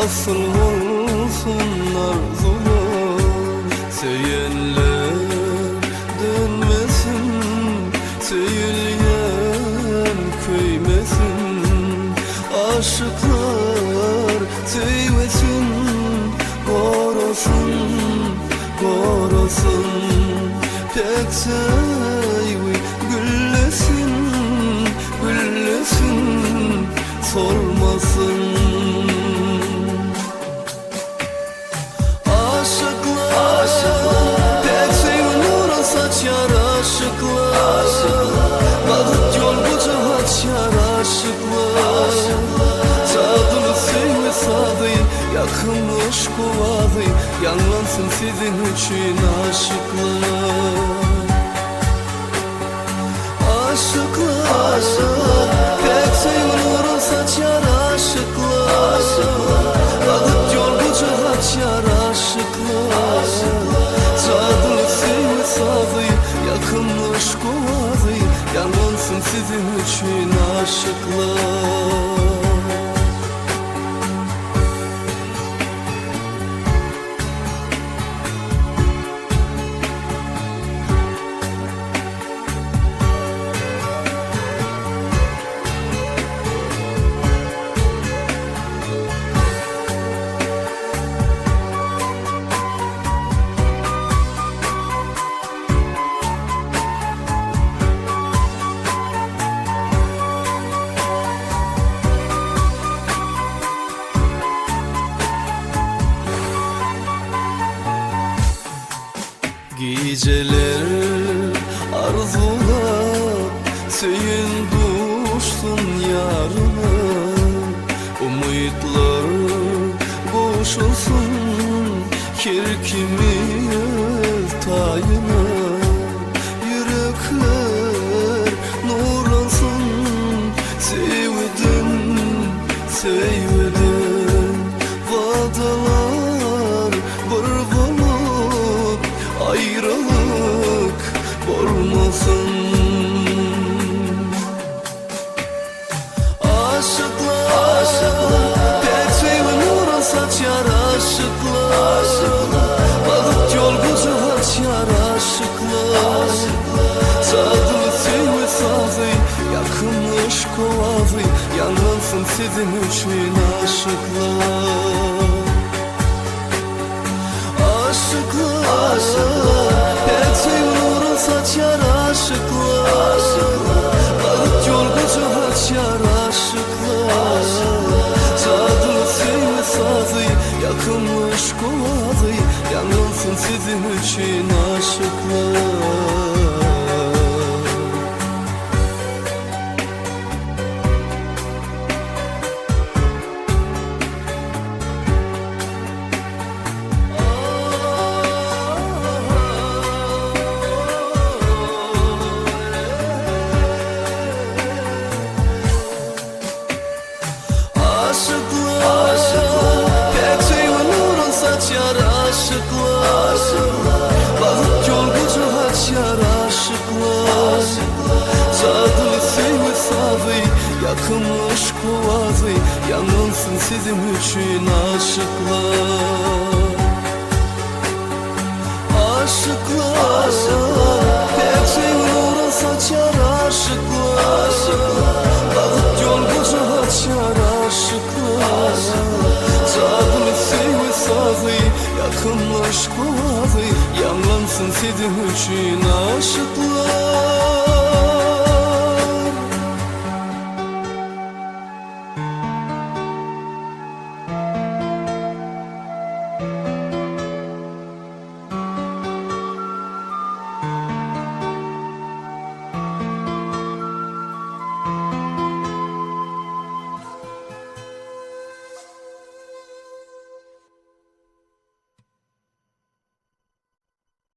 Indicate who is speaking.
Speaker 1: nasıl olsun arzular, seyenler dönmesin, seyirgen köymesin, aşıklar teyvesin, korusun, korusun, pek seyvi güllesin, güllesin, solmasın. Aşıklar pek seyvi nura saçar, aşıklar vakit yol bucak açar, aşıklar sadını seyvi sadı, yakınmış kuvadı, yanlansın sizin için aşıklar. Aşıklar pek seyvi nura saçar, aşıklar vakit yol bucak açar, aşıklar sadını seyvi sadı, yakınmış kuvadı, yanlansın sizin için aşıklar. Geceler arzular seyin düşsün yarına, umutlar koşulsun kirkimiz tayına, yürekler nurlansın, sevdin, sevdin, vadalar bir bulup ayrılık olmasın. Aşıklar pek seyvi nura saçar, aşıklar vakit yol bucak açar, aşıklar sadını seyvi sadı, yakınmış kovadı, yanlansın sizin için aşıklar. Aşıklar pek seyvi nura saçar, aşıklar vakit yol bucak açar, aşıklar sadını seyvi sadı, yakınmış kovadı, yanlansın sizin için aşıklar. Aşıklar pek seyvi nura saçar, aşıklar vakit yol bucak açar, aşıklar sadını seyvi sadı, yakınmış kuvadı, yanlansın sizin için aşıklar. Aşıklar pek seyvi nura saçar, aşıklar vakit yol bucak açar, aşıklar sadını seyvi sadı, yakınmış kuvadı, yanlansın sizin için aşıklar.